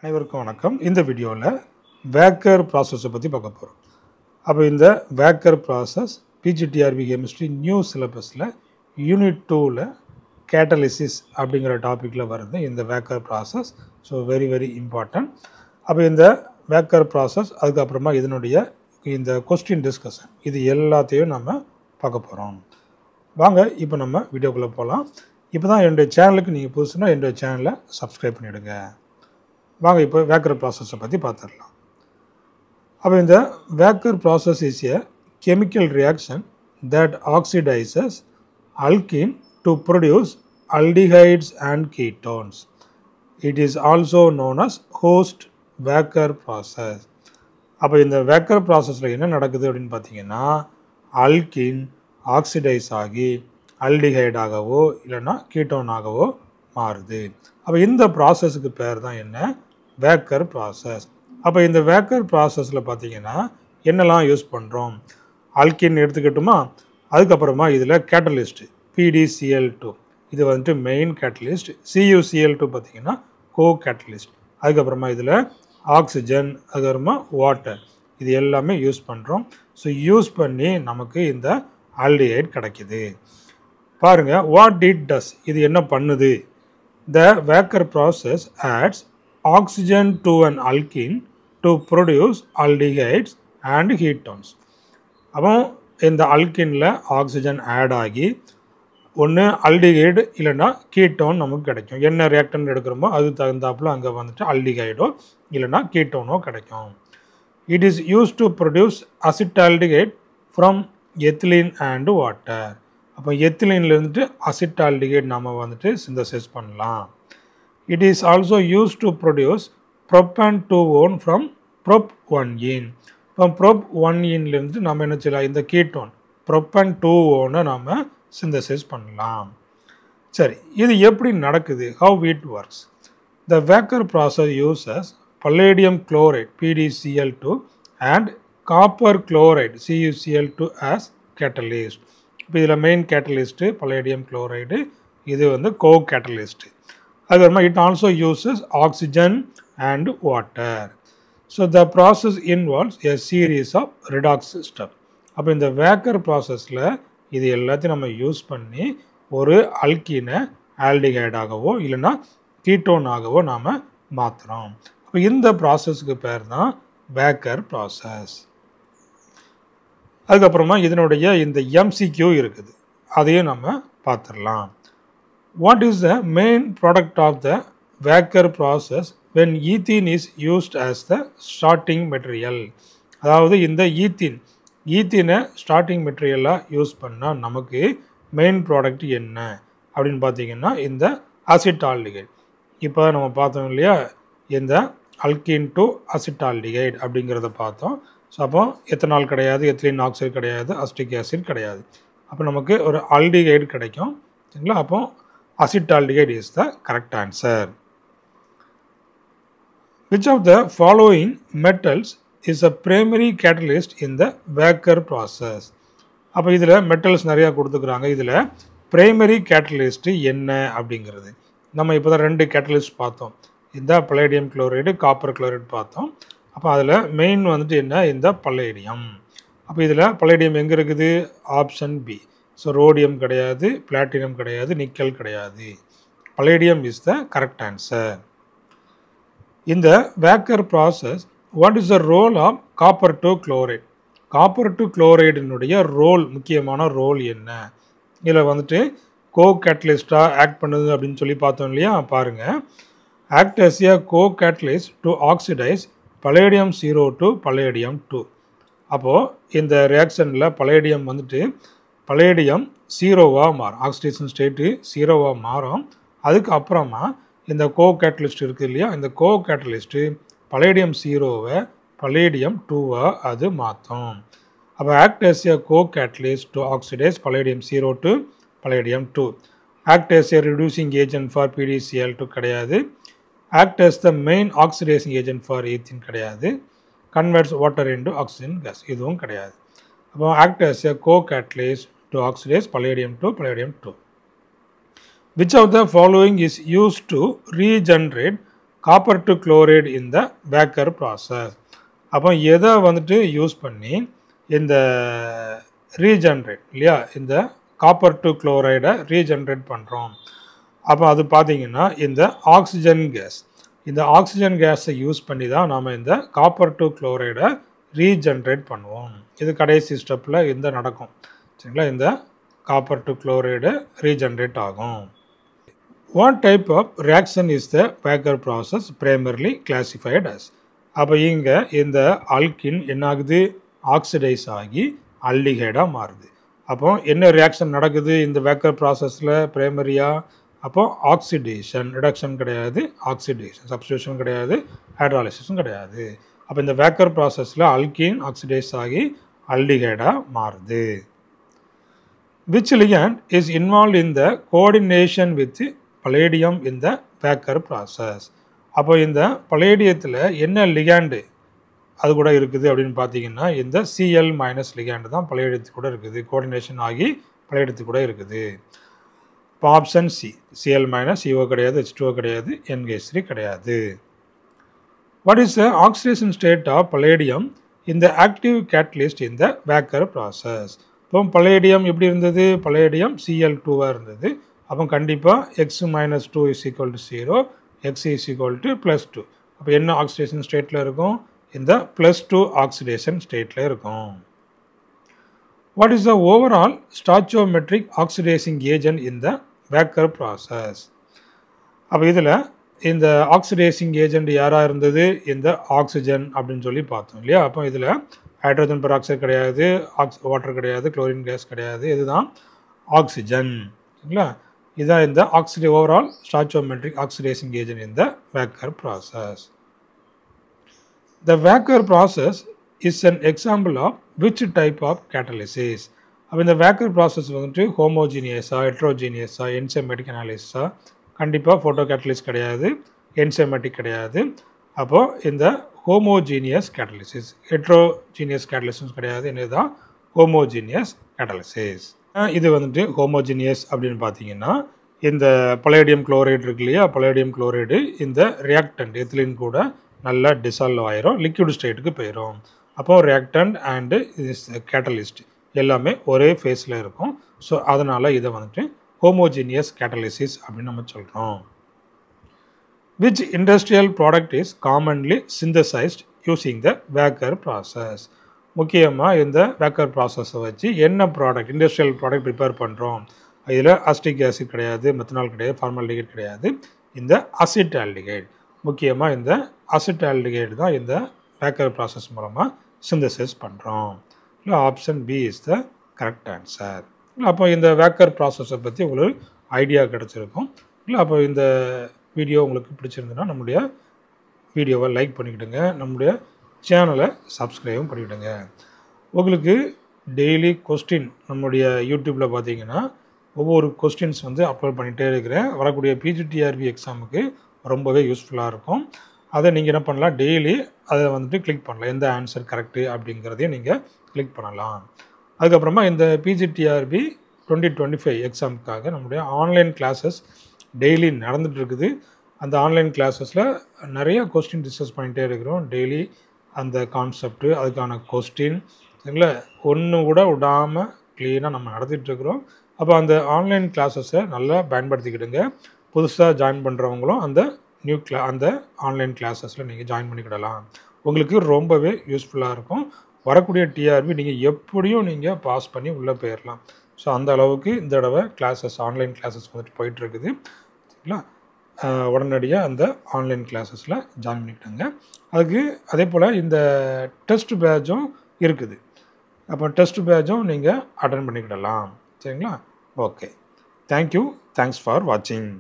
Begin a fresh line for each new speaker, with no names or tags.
அனைவருக்கும் வணக்கம். இந்த வீடியோவில் வேக்கர் ப்ராசஸை பற்றி பார்க்க போகிறோம். அப்போ இந்த Wacker process PGTRB chemistry new சிலபஸில் யூனிட் 2ல் கேட்டலிசிஸ் அப்படிங்கிற டாப்பிக்கில் வருது இந்த Wacker process. So very important. அப்போ இந்த வேக்கர் ப்ராசஸ் அதுக்கப்புறமா இதனுடைய இந்த கொஸ்டின் டிஸ்கஷன் இது எல்லாத்தையும் நம்ம பார்க்க போகிறோம். வாங்க இப்போ நம்ம வீடியோக்குள்ளே போகலாம். இப்போ தான் என்னுடைய சேனலுக்கு நீங்கள் புதுசுனா என்னுடைய சேனலை சப்ஸ்கிரைப் பண்ணிவிடுங்க. வாங்க இப்போ வேக்கர் ப்ராசஸை பற்றி பார்த்துடலாம். அப்போ இந்த Wacker process is a chemical reaction that oxidises alkene to produce aldehydes and ketones. It is also known as host Wacker process. அப்போ இந்த வேக்கர் ப்ராசஸில் என்ன நடக்குது அப்படின்னு பார்த்தீங்கன்னா அல்கின் ஆக்சிடைஸ் ஆகி அல்டிஹைடாகவோ இல்லைன்னா கீட்டோனாகவோ மாறுது. அப்போ இந்த ப்ராசஸுக்கு பேர் தான் என்ன? Walker process. அப்போ இந்த வேக்கர் ப்ராசஸில் பார்த்தீங்கன்னா என்னெல்லாம் யூஸ் பண்ணுறோம்? அல்கின் எடுத்துக்கிட்டோமா, அதுக்கப்புறமா இதில் கேட்டலிஸ்ட் PDCl2 இது வந்துட்டு மெயின் கேட்டலிஸ்ட். CuCl2 பார்த்தீங்கன்னா கோ கேட்டலிஸ்ட். அதுக்கப்புறமா இதில் ஆக்சிஜன், அதுக்கப்புறமா வாட்டர் இது எல்லாமே யூஸ் பண்ணுறோம். ஸோ யூஸ் பண்ணி நமக்கு இந்த ஆல்டிஹைட் கிடைக்கிது. பாருங்கள், வாட் இட் டஸ், இது என்ன பண்ணுது? The Wacker process adds oxygen to an alkene to produce aldehydes and ketones. அப்போ இந்த அல்கினில் ஆக்சிஜன் ஆட் ஆகி ஒன்று அல்டிஹைடு இல்லைன்னா கீட்டோன் நமக்கு கிடைக்கும். என்ன ரியாக்டன் எடுக்கிறோமோ அது தகுந்தாப்பில் அங்கே வந்துட்டு அல்டிஹைடோ இல்லைன்னா கீட்டோனோ கிடைக்கும். It is use to produce acetaldehyde from ethylene and water. அப்போ எத்திலீன்லேருந்து அசிட்டால்டிஹைட் நம்ம வந்துட்டு சிந்தசைஸ் பண்ணலாம். It is also use to produce propan-2-one from prop-1-ene. இப்போ prop-1-ene நம்ம என்ன செய்யலாம்? இந்த கீட்டோன் propan-2-one நம்ம சிந்தசைஸ் பண்ணலாம். சரி, இது எப்படி நடக்குது? How it works? The Wacker process uses palladium chloride PDCl2 and copper chloride CuCl2 as catalyst. இப்போ இதில் மெயின் கேட்டலிஸ்ட்டு பலேடியம் குளோரைடு, இது வந்து கோ கேட்டலிஸ்ட்டு. அதுக்கப்புறமா it also uses oxygen and water. So the process involves a series of redox step. அப்போ இந்த walker ப்ராசஸில் இது எல்லாத்தையும் நம்ம யூஸ் பண்ணி ஒரு அல்கீனை ஆல்டிஹைடாகவோ இல்லைன்னா கீட்டோனாகவோ நாம் மாற்றுறோம். அப்போ இந்த ப்ராசஸ்க்கு பேர் தான் வேக்கர் ப்ராசஸ். அதுக்கப்புறமா இதனுடைய இந்த MCQ இருக்குது, அதையும் நம்ம பார்த்துடலாம். What is the main product of the Wacker process when ethene is used as the starting material? அதாவது இந்த ஈத்தீனை ஸ்டார்டிங் மெட்டீரியலாக யூஸ் பண்ணால் நமக்கு மெயின் ப்ராடக்ட் என்ன அப்படின்னு பார்த்தீங்கன்னா இந்த அசிட்டால்டிஹைட். இப்போ நம்ம பார்த்தோம் இல்லையா, இந்த அல்கீன் டு அசிட்டால்டிஹைட் அப்படிங்கிறத பார்த்தோம். ஸோ அப்போ எத்தனால் கிடையாது, எத்திலீன் ஆக்சைடு கிடையாது, அசிட்டிக் ஆசிட் கிடையாது. அப்போ நமக்கு ஒரு ஆல்டிஹைடு கிடைக்கும். சரிங்களா? அப்போ acetaldehyde is the correct answer. Which of the following metals is a primary catalyst in the Wacker process? அப்போ இதில் மெட்டல்ஸ் நிறையா கொடுத்துக்கிறாங்க. இதில் பிரைமரி கேட்டலிஸ்ட்டு என்ன அப்படிங்கிறது நம்ம இப்போ தான் 2 கேட்டலிஸ்ட் பார்த்தோம். இந்த பலேடியம் குளோரைடு, காப்பர் குளோரைடு பார்த்தோம். அப்போ அதில் மெயின் வந்துட்டு என்ன? இந்த பல்லேடியம். அப்போ இதில் பல்லேடியம் எங்கே இருக்குது? Option B. ஸோ ரோடியம் கிடையாது, பிளாட்டினம் கிடையாது, நிக்கல் கிடையாது. Palladium is the correct answer. இந்த Wacker process what is the role of copper two chloride? Copper two குளோரைடினுடைய ரோல், முக்கியமான ரோல் என்ன? இதில் வந்துட்டு கோ கேட்டலிஸ்டாக ஆக்ட் பண்ணுது அப்படின்னு சொல்லி பார்த்தோம் இல்லையா? பாருங்கள், act as a co-catalyst to oxidize palladium 0 to palladium 2. அப்போது இந்த ரியாக்ஷனில் பலேடியம் வந்துட்டு பலேடியம் 0வாக மாறும், ஆக்சிடேஷன் ஸ்டேட்டு 0வாக மாறும். அதுக்கப்புறமா இந்த கோ கேட்டலிஸ்ட் இருக்குது இல்லையா, இந்த கோ கேட்டலிஸ்ட்டு பலேடியம் 0வை பலேடியம் 2வாக அது மாற்றும். அப்போ act as a co-catalyst to oxidize palladium 0 to palladium 2. act as a reducing agent for PDCl2 கிடையாது. act as the main oxidizing agent for ethene கிடையாது. converts water into oxygen gas இதுவும் கிடையாது. அப்போ act as a co-catalyst to oxidize palladium to palladium 2. Which of the following is used to regenerate copper two chloride இந்த Wacker process. அப்போ எதை வந்துட்டு use பண்ணி இந்த ரீஜென்ரேட் இல்லையா, இந்த காப்பர் டு குளோரைடை ரீஜென்ரேட் பண்ணுறோம். அப்போ அது பார்த்தீங்கன்னா இந்த ஆக்சிஜன் கேஸ், இந்த ஆக்சிஜன் கேஸை யூஸ் பண்ணி தான் நாம் இந்த காப்பர் டு குளோரைடை ரீஜென்ரேட் பண்ணுவோம். இது கடைசி ஸ்டெப்பில் இந்த நடக்கும் சரிங்களா, இந்த காப்பர் டு குளோரைடு ரீஜென்ரேட் ஆகும். What type of reaction is the Becker process primarily classified as? அப்போ இங்கே இந்த ஆல்கின் என்ன ஆகுது, ஆக்சிடைஸ் ஆகி ஆல்டிஹைடாக மாறுது. அப்போ என்ன ரியாக்ஷன் நடக்குது இந்த பேக்கர் ப்ராசஸில் பிரைமரியாக? அப்போ ஆக்சிடேஷன், ரிடக்ஷன் கிடையாது, ஆக்சிடேஷன், சப்ஸ்டியூஷன் கிடையாது, ஹைட்ராலிசிஸும் கிடையாது. அப்போ இந்த பேக்கர் ப்ராசஸில் ஆல்கின் ஆக்சிடைஸ் ஆகி ஆல்டிஹைடாக மாறுது. Which ligand is involved in the coordination with palladium in the Becker process? அப்போ இந்த பலேடியத்தில் என்ன லிகாண்டு அது கூட இருக்குது அப்படின்னு பார்த்தீங்கன்னா இந்த Cl மைனஸ் லிகாண்டு தான் பலேடியத்துக்கு கூட இருக்குது, கோஆர்டினேஷன் ஆகி பலேடியத்துக்கு கூட இருக்குது. இப்போ option C, Cl minus, CO கிடையாது, H2O கிடையாது, NH3 கிடையாது. What is the oxidation state of palladium in the active catalyst in the Becker process? இப்போ பலேடியம் எப்படி இருந்தது, பலேடியம் Cl2 இருந்தது. அப்போ கண்டிப்பாக x minus 2 is equal to 0, x is equal to plus 2. அப்போ என்ன ஆக்சிடேஷன் ஸ்டேட்டில் இருக்கும், இந்த +2 ஆக்சிடேஷன் ஸ்டேட்டில் இருக்கும். What is the overall stoichiometric oxidising agent இந்த பேக்கர் ப்ராசஸ்? அப்போ இதில் இந்த ஆக்சிடைசிங் ஏஜென்ட் யாராக இருந்தது, இந்த ஆக்சிஜன் அப்படின்னு சொல்லி பார்த்தோம் இல்லையா. அப்போ இதில் ஹைட்ரஜன் பெராக்சைடு கிடையாது, வாட்டர் கிடையாது, குளோரின் கேஸ் கிடையாது, இதுதான் ஆக்சிஜன் சரிங்களா. இதுதான் இந்த ஓவரால் ஸ்டாச்சியோமெட்ரிக் ஆக்சிடைசிங் ஏஜென்ட் இந்த Wacker process. The Becker process is an example of which type of catalysis? அப்போ இந்த Becker process வந்துட்டு ஹோமோஜீனியஸா, ஹெட்ரோஜீனியஸா, என்சைமேட்டிக் அனாலிசிஸா? கண்டிப்பாக ஃபோட்டோ கேட்டலிஸ் கிடையாது, என்சைமேட்டிக் கிடையாது. அப்போது இந்த ஹோமோஜீனியஸ் கேட்டலிசிஸ், ஹெட்ரோஜீனியஸ் கேட்டலிசிஸ் கிடையாது, என்னதான் ஹோமோஜீனியஸ் கேட்டலிசிஸ். இது வந்துட்டு ஹோமோஜீனியஸ் அப்படின்னு பார்த்தீங்கன்னா இந்த பலேடியம் குளோரைடு இருக்கு இல்லையா, பலேடியம் குளோரைடு இந்த ரியாக்டன்ட் எத்திலின் கூட நல்லா டிசால்வ் ஆயிரும், லிக்விட் ஸ்டேட்டுக்கு போயிடும். அப்போது ரியாக்டன்ட் அண்டு கேட்டலிஸ்ட் எல்லாமே ஒரே ஃபேஸில் இருக்கும். ஸோ அதனால் இதை வந்துட்டு ஹோமோஜீனியஸ் கேட்டலிசிஸ் அப்படின்னு நம்ம சொல்கிறோம். Which industrial product is commonly synthesised using the Baker process? முக்கியமாக இந்த பேக்கர் ப்ராசஸை வச்சு என்ன ப்ராடக்ட், இண்டஸ்ட்ரியல் ப்ராடக்ட் ப்ரிப்பேர் பண்ணுறோம். இதில் அசிட்டிக் ஆசிட் கிடையாது, மெத்தனால் கிடையாது, ஃபார்மால்டிஹைட் கிடையாது, இந்த அசிட்டால்டிஹைட். முக்கியமாக இந்த அசிட்டால்டிஹைடு தான் இந்த பேக்கர் ப்ராசஸ் மூலமாக சிந்தசிஸ் பண்ணுறோம். இல்லை option B is the correct answer. இல்லை அப்போ இந்த பேக்கர் ப்ராசஸை பற்றி உங்களுக்கு ஐடியா கிடச்சிருக்கும். இல்லை அப்போ இந்த வீடியோ உங்களுக்கு பிடிச்சிருந்துன்னா நம்முடைய வீடியோவை லைக் பண்ணிக்கிடுங்க, நம்முடைய சேனலை சப்ஸ்கிரைபும் பண்ணிவிடுங்க. உங்களுக்கு டெய்லி கொஸ்டின் நம்முடைய யூடியூப்பில் பார்த்தீங்கன்னா ஒவ்வொரு கொஸ்டின்ஸ் வந்து அப்லோட் பண்ணிகிட்டே இருக்கிறேன். வரக்கூடிய பிஜிடிஆர்பி எக்ஸாமுக்கு ரொம்பவே யூஸ்ஃபுல்லாக இருக்கும். அதை நீங்கள் என்ன பண்ணலாம், டெய்லி அதை வந்துட்டு கிளிக் பண்ணலாம், எந்த ஆன்சர் கரெக்டு அப்படிங்கிறதையும் நீங்கள் கிளிக் பண்ணலாம். அதுக்கப்புறமா இந்த பிஜிடிஆர்பி 2025 எக்ஸாமுக்காக நம்முடைய ஆன்லைன் கிளாஸஸ் டெய்லி நடந்துகிட்ருக்குது. அந்த ஆன்லைன் கிளாஸஸில் நிறைய கொஸ்டின் டிஸ்கஸ் பண்ணிகிட்டே இருக்கிறோம். டெய்லி அந்த கான்செப்டு, அதுக்கான கொஸ்டின் சரிங்களா, ஒன்று கூட விடாமல் க்ளீனாக நம்ம நடத்திட்டுருக்குறோம். அப்போ அந்த ஆன்லைன் கிளாஸஸை நல்லா பயன்படுத்திக்கிடுங்க. புதுசாக ஜாயின் பண்ணுறவங்களும் அந்த அந்த ஆன்லைன் கிளாஸஸில் நீங்கள் ஜாயின் பண்ணிக்கிடலாம். உங்களுக்கு ரொம்பவே யூஸ்ஃபுல்லாக இருக்கும். வரக்கூடிய டிஆர்பி நீங்கள் எப்படியும் நீங்கள் பாஸ் பண்ணி உள்ளே போயிடலாம். ஸோ அந்த அளவுக்கு இந்த தடவை கிளாஸஸ், ஆன்லைன் கிளாஸஸ் வந்துட்டு போயிட்டுருக்குது சரிங்களா. உடனடியாக அந்த ஆன்லைன் கிளாஸஸில் ஜாயின் பண்ணிக்கிட்டாங்க. அதுக்கு அதே போல் இந்த டெஸ்ட் பேட்சும் இருக்குது. அப்போ டெஸ்ட் பேட்சும் நீங்கள் அட்டென்ட் பண்ணிக்கிடலாம் சரிங்களா. ஓகே, தேங்க்யூ, தேங்க்ஸ் ஃபார் வாட்சிங்.